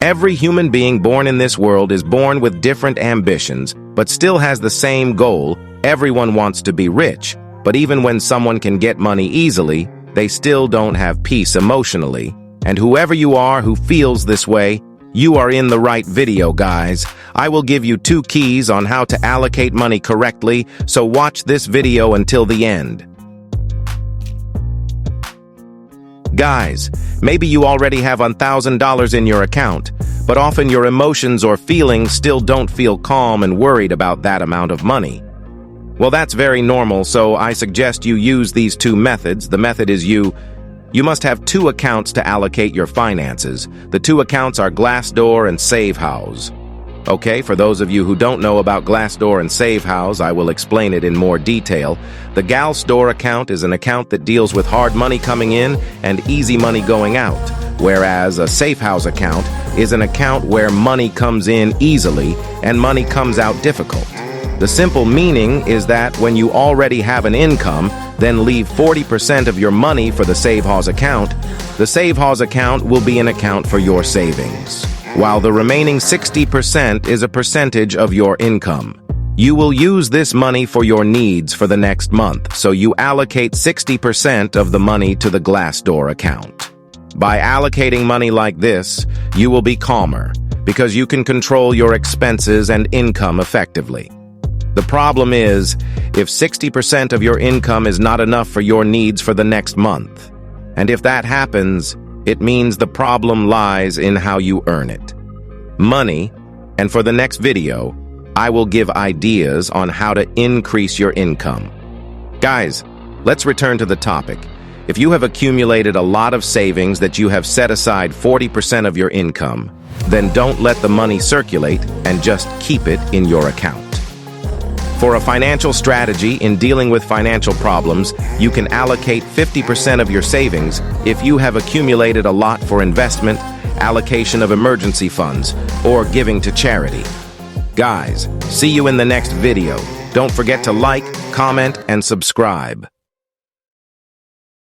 Every human being born in this world is born with different ambitions, but still has the same goal. Everyone wants to be rich, but even when someone can get money easily, they still don't have peace emotionally. And whoever you are who feels this way, you are in the right video, guys. I will give you 2 keys on how to allocate money correctly, so watch this video until the end. Guys, maybe you already have $1,000 in your account, but often your emotions or feelings still don't feel calm and worried about that amount of money. Well, that's very normal, so I suggest you use these 2 methods. The method is you must have 2 accounts to allocate your finances. The 2 accounts are Glassdoor and SaveHouse. Okay, for those of you who don't know about Glassdoor and SaveHouse, I will explain it in more detail. The Glassdoor account is an account that deals with hard money coming in and easy money going out, whereas a SaveHouse account is an account where money comes in easily and money comes out difficult. The simple meaning is that when you already have an income, then leave 40% of your money for the SaveHouse account. The SaveHouse account will be an account for your savings, while the remaining 60% is a percentage of your income. You will use this money for your needs for the next month, so you allocate 60% of the money to the Glassdoor account. By allocating money like this, you will be calmer, because you can control your expenses and income effectively. The problem is, if 60% of your income is not enough for your needs for the next month, and if that happens, it means the problem lies in how you earn it. Money, and for the next video, I will give ideas on how to increase your income. Guys, let's return to the topic. If you have accumulated a lot of savings that you have set aside 40% of your income, then don't let the money circulate and just keep it in your account. For a financial strategy in dealing with financial problems, you can allocate 50% of your savings if you have accumulated a lot for investment, allocation of emergency funds, or giving to charity. Guys, see you in the next video. Don't forget to like, comment, and subscribe.